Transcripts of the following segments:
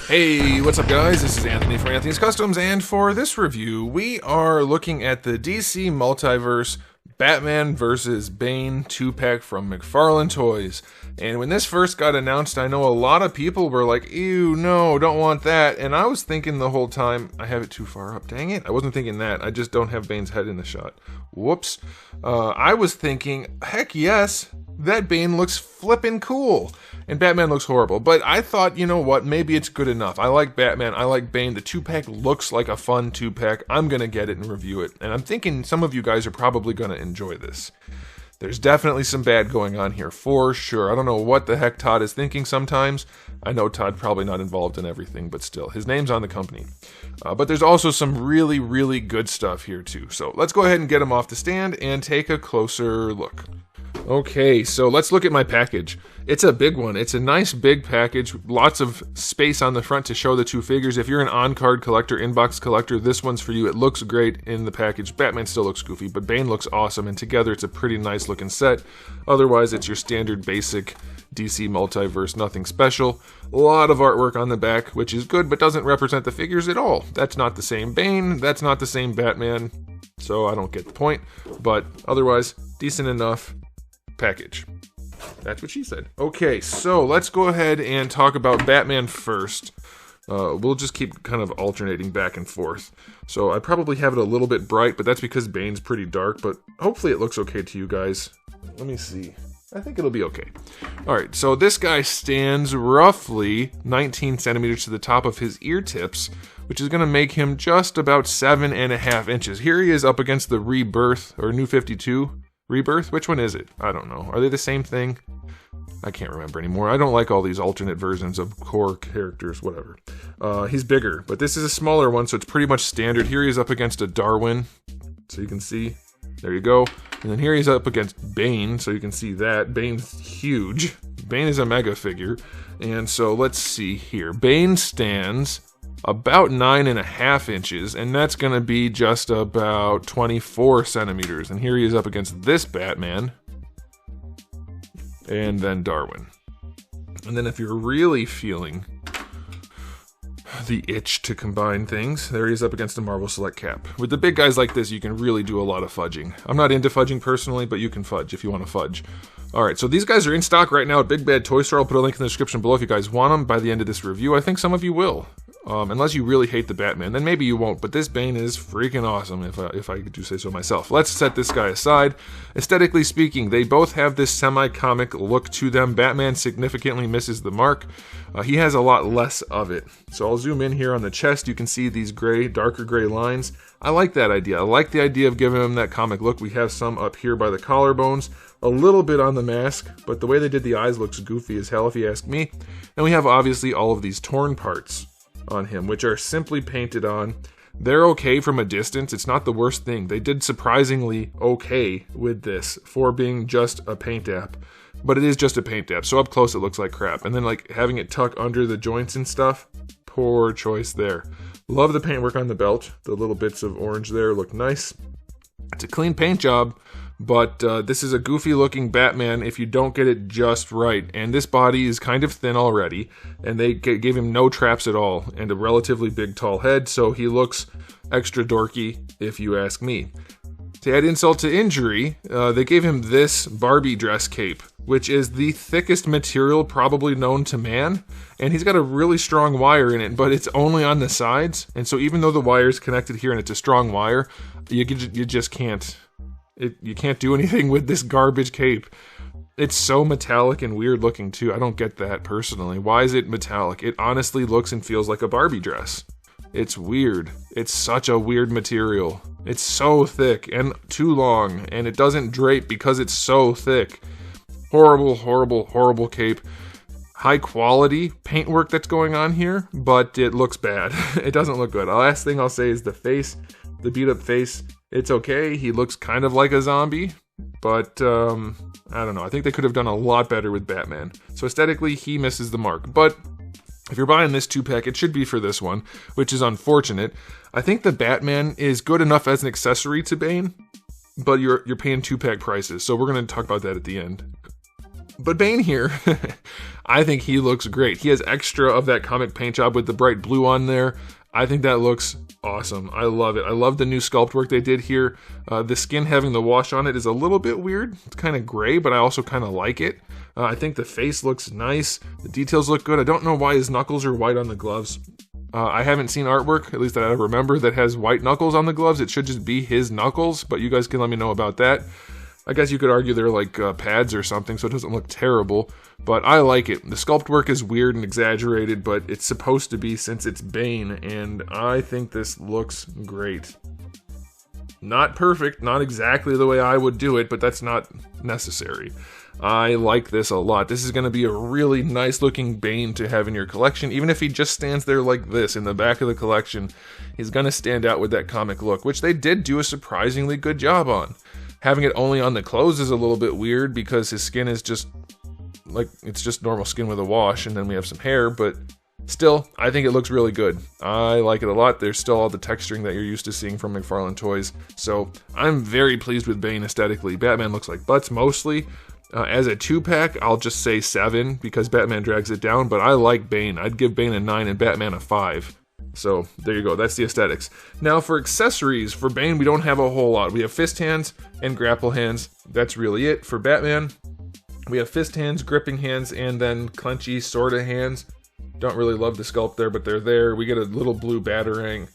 Hey, what's up guys? This is Anthony from Anthony's Customs, and for this review, we are looking at the DC Multiverse Batman vs. Bane 2-pack from McFarlane Toys. And when this first got announced, I know a lot of people were like, ew, no, don't want that. And I was thinking the whole time, I have it too far up, dang it. I wasn't thinking that, I just don't have Bane's head in the shot. Whoops. I was thinking, heck yes, that Bane looks flippin' cool. And Batman looks horrible. But I thought, you know what, maybe it's good enough. I like Batman, I like Bane. The 2-pack looks like a fun 2-pack. I'm gonna get it and review it. And I'm thinking some of you guys are probably gonna enjoy this. There's definitely some bad going on here, for sure. I don't know what the heck Todd is thinking sometimes. I know Todd probably not involved in everything, but still, his name's on the company. But there's also some really, really good stuff here too. So let's go ahead and get him off the stand and take a closer look. Okay, so let's look at my package. It's a big one. It's a nice big package, lots of space on the front to show the two figures. If you're an on-card collector, inbox collector, this one's for you. It looks great in the package. Batman still looks goofy, but Bane looks awesome, and together it's a pretty nice looking set. Otherwise, it's your standard basic DC Multiverse, nothing special. A lot of artwork on the back, which is good, but doesn't represent the figures at all. That's not the same Bane, that's not the same Batman, so I don't get the point. But otherwise, decent enough package. That's what she said. Okay, so let's go ahead and talk about Batman first. We'll just keep kind of alternating back and forth. So I probably have it a little bit bright, but that's because Bane's pretty dark, but hopefully it looks okay to you guys. Let me see. I think it'll be okay. Alright, so this guy stands roughly 19 centimeters to the top of his ear tips, which is going to make him just about 7.5 inches. Here he is up against the Rebirth, or New 52. Rebirth? Which one is it? I don't know. Are they the same thing? I can't remember anymore. I don't like all these alternate versions of core characters, whatever. He's bigger, but this is a smaller one, so it's pretty much standard. Here he's up against a Darwin, so you can see. There you go. And then here he's up against Bane, so you can see that. Bane's huge. Bane is a mega figure. And so let's see here. Bane stands about 9.5 inches, and that's going to be just about 24 centimeters. And here he is up against this Batman, and then Darwin. And then if you're really feeling the itch to combine things, there he is up against a Marvel Select Cap. With the big guys like this, you can really do a lot of fudging. I'm not into fudging personally, but you can fudge if you want to fudge. Alright, so these guys are in stock right now at Big Bad Toy Store. I'll put a link in the description below if you guys want them by the end of this review. I think some of you will. Unless you really hate the Batman, then maybe you won't, but this Bane is freaking awesome, if I do say so myself. Let's set this guy aside. Aesthetically speaking, they both have this semi-comic look to them. Batman significantly misses the mark. He has a lot less of it. So I'll zoom in here on the chest. You can see these gray, darker gray lines. I like that idea. I like the idea of giving him that comic look. We have some up here by the collarbones, a little bit on the mask, but the way they did the eyes looks goofy as hell if you ask me. And we have obviously all of these torn parts on him, which are simply painted on. They're okay from a distance. It's not the worst thing. They did surprisingly okay with this for being just a paint app, but it is just a paint app, so up close it looks like crap. And then like having it tuck under the joints and stuff, poor choice there. Love the paintwork on the belt. The little bits of orange there look nice. It's a clean paint job, but this is a goofy looking Batman if you don't get it just right. And this body is kind of thin already, and they gave him no traps at all, and a relatively big tall head, so he looks extra dorky if you ask me. To add insult to injury, they gave him this Barbie dress cape, which is the thickest material probably known to man, and he's got a really strong wire in it, but it's only on the sides, and so even though the wire is connected here and it's a strong wire, you just can't. You can't do anything with this garbage cape. It's so metallic and weird looking too. I don't get that personally. Why is it metallic? It honestly looks and feels like a Barbie dress. It's weird. It's such a weird material. It's so thick and too long, and it doesn't drape because it's so thick. Horrible, horrible, horrible cape. High quality paintwork that's going on here, but it looks bad. It doesn't look good. The last thing I'll say is the face, the beat up face. It's okay. He looks kind of like a zombie, but I don't know. I think they could have done a lot better with Batman. So aesthetically, he misses the mark. But if you're buying this 2-pack, it should be for this one, which is unfortunate. I think the Batman is good enough as an accessory to Bane, but you're paying 2-pack prices. So we're going to talk about that at the end. But BANE here, I think he looks great. He has extra of that comic paint job with the bright blue on there. I think that looks awesome. I love it. I love the new sculpt work they did here. The skin having the wash on it is a little bit weird. It's kind of gray, but I also kind of like it. I think the face looks nice. The details look good. I don't know why his knuckles are white on the gloves. I haven't seen artwork, at least that I remember, that has white knuckles on the gloves. It should just be his knuckles, but you guys can let me know about that. I guess you could argue they're like pads or something, so it doesn't look terrible, but I like it. The sculpt work is weird and exaggerated, but it's supposed to be since it's BANE, and I think this looks great. Not perfect, not exactly the way I would do it, but that's not necessary. I like this a lot. This is going to be a really nice looking BANE to have in your collection. Even if he just stands there like this in the back of the collection, he's going to stand out with that comic look, which they did do a surprisingly good job on. Having it only on the clothes is a little bit weird because his skin is just like, it's just normal skin with a wash, and then we have some hair, but still, I think it looks really good. I like it a lot. There's still all the texturing that you're used to seeing from McFarlane toys, so I'm very pleased with BANE aesthetically. Batman looks like butts mostly. As a 2-pack, I'll just say 7 because Batman drags it down, but I like BANE. I'd give BANE a 9 and Batman a 5. So there you go, that's the aesthetics. Now for accessories, for BANE we don't have a whole lot. We have fist hands and grapple hands. That's really it. For Batman, we have fist hands, gripping hands, and then clenchy sorta hands. Don't really love the sculpt there, but they're there. We get a little blue batarang.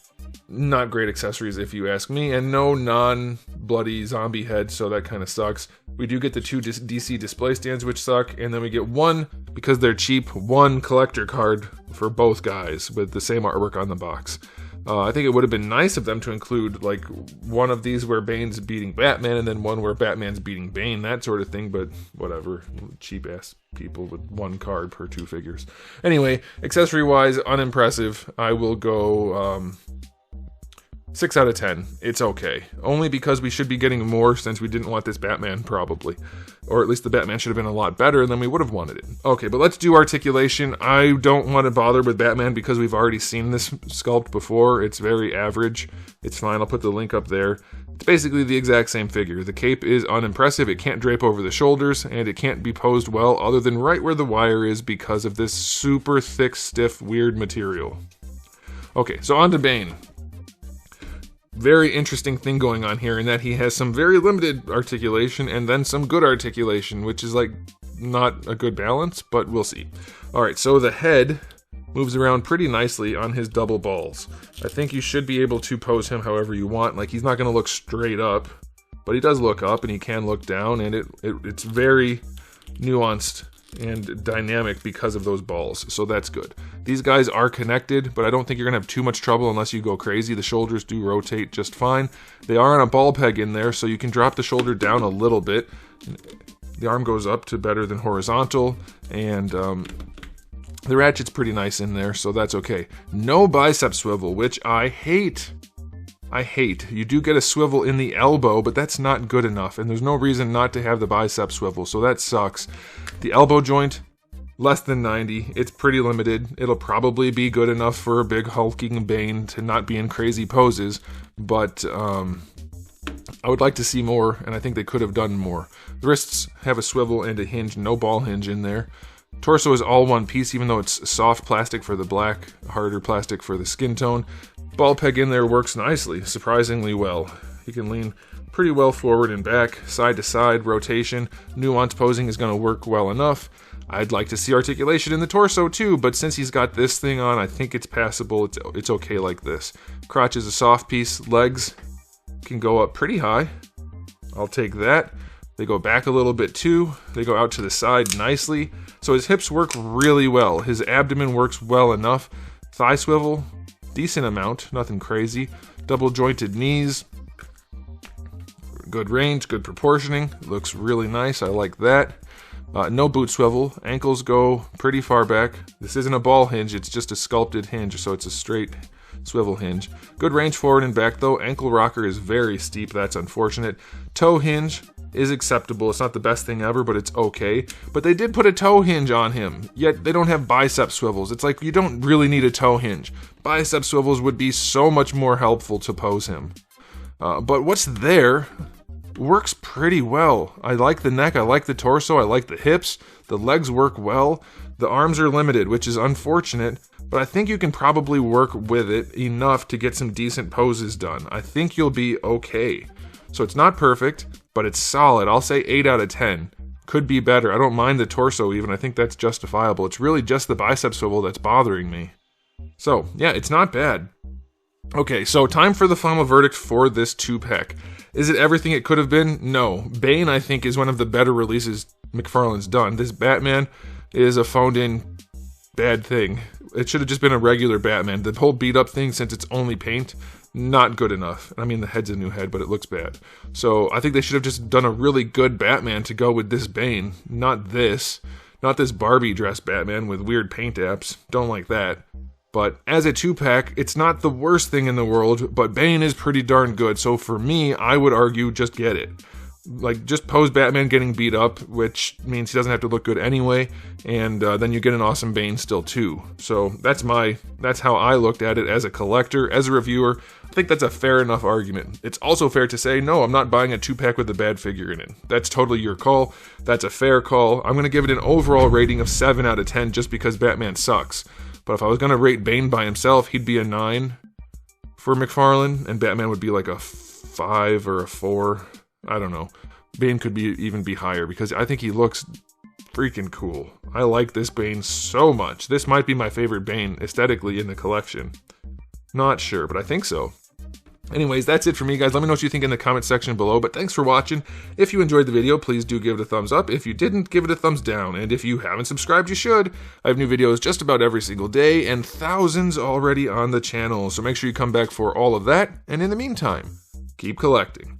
Not great accessories if you ask me, and no non-bloody zombie head, so that kind of sucks. We do get the 2 DC display stands, which suck, and then we get one, because they're cheap, one collector card for both guys with the same artwork on the box. I think it would have been nice of them to include like one of these where Bane's beating Batman and then one where Batman's beating Bane, that sort of thing, but whatever. Cheap ass people with one card per 2 figures. Anyway, accessory wise, unimpressive. I will go 6 out of 10. It's okay. Only because we should be getting more since we didn't want this Batman, probably. Or at least the Batman should have been a lot better, and then we would have wanted it. Okay, but let's do articulation. I don't want to bother with Batman because we've already seen this sculpt before. It's very average. It's fine. I'll put the link up there. It's basically the exact same figure. The cape is unimpressive. It can't drape over the shoulders, and it can't be posed well other than right where the wire is because of this super thick, stiff, weird material. Okay, so on to Bane. Very interesting thing going on here in that he has some very limited articulation and then some good articulation, which is like not a good balance, but we'll see. Alright, so the head moves around pretty nicely on his double balls. I think you should be able to pose him however you want. Like, he's not going to look straight up, but he does look up and he can look down, and it's very nuanced and dynamic because of those balls, so that's good. These guys are connected, but I don't think you're gonna have too much trouble unless you go crazy. The shoulders do rotate just fine. They are on a ball peg in there, so you can drop the shoulder down a little bit. The arm goes up to better than horizontal, and the ratchet's pretty nice in there, so that's okay. No bicep swivel, which I hate. You do get a swivel in the elbow, but that's not good enough, and there's no reason not to have the bicep swivel, so that sucks. The elbow joint, less than 90. It's pretty limited. It'll probably be good enough for a big hulking Bane to not be in crazy poses, but I would like to see more, and I think they could have done more. The wrists have a swivel and a hinge, no ball hinge in there. Torso is all one piece, even though it's soft plastic for the black, harder plastic for the skin tone. Ball peg in there works nicely, surprisingly well. He can lean pretty well forward and back, side to side, rotation. Nuance posing is going to work well enough. I'd like to see articulation in the torso too, but since he's got this thing on, I think it's passable. It's okay like this. Crotch is a soft piece. Legs can go up pretty high. I'll take that. They go back a little bit too. They go out to the side nicely. So his hips work really well. His abdomen works well enough. Thigh swivel, decent amount, nothing crazy. Double jointed knees. Good range, good proportioning. Looks really nice. I like that. No boot swivel. Ankles go pretty far back. This isn't a ball hinge, it's just a sculpted hinge, so it's a straight swivel hinge. Good range forward and back though. Ankle rocker is very steep, that's unfortunate. Toe hinge is acceptable. It's not the best thing ever, but it's okay. But they did put a toe hinge on him, yet they don't have bicep swivels. It's like you don't really need a toe hinge. Bicep swivels would be so much more helpful to pose him. But what's there works pretty well. I like the neck, I like the torso, I like the hips, the legs work well. The arms are limited, which is unfortunate, but I think you can probably work with it enough to get some decent poses done. I think you'll be okay. So it's not perfect, but it's solid. I'll say 8 out of 10. Could be better. I don't mind the torso even. I think that's justifiable. It's really just the bicep swivel that's bothering me. So, yeah, it's not bad. Okay, so time for the final verdict for this 2-pack. Is it everything it could have been? No. BANE, I think, is one of the better releases McFarlane's done. This Batman is a phoned-in bad thing. It should have just been a regular Batman. The whole beat-up thing, since it's only paint, not good enough. I mean, the head's a new head, but it looks bad. So I think they should have just done a really good Batman to go with this BANE. Not this. Not this Barbie dress Batman with weird paint apps. Don't like that. But as a 2-pack, it's not the worst thing in the world, but BANE is pretty darn good. So for me, I would argue just get it. Like, just pose Batman getting beat up, which means he doesn't have to look good anyway, and then you get an awesome BANE still too. So that's how I looked at it as a collector, as a reviewer. I think that's a fair enough argument. It's also fair to say, no, I'm not buying a 2-pack with a bad figure in it. That's totally your call. That's a fair call. I'm going to give it an overall rating of 7 out of 10 just because Batman sucks. But if I was going to rate BANE by himself, he'd be a 9 for McFarlane, and Batman would be like a 5 or a 4. I don't know. BANE could even be higher because I think he looks freaking cool. I like this BANE so much. This might be my favorite BANE aesthetically in the collection. Not sure, but I think so. Anyways, that's it for me, guys. Let me know what you think in the comment section below, but thanks for watching. If you enjoyed the video, please do give it a thumbs up. If you didn't, give it a thumbs down. And if you haven't subscribed, you should. I have new videos just about every single day, and thousands already on the channel, so make sure you come back for all of that. And in the meantime, keep collecting.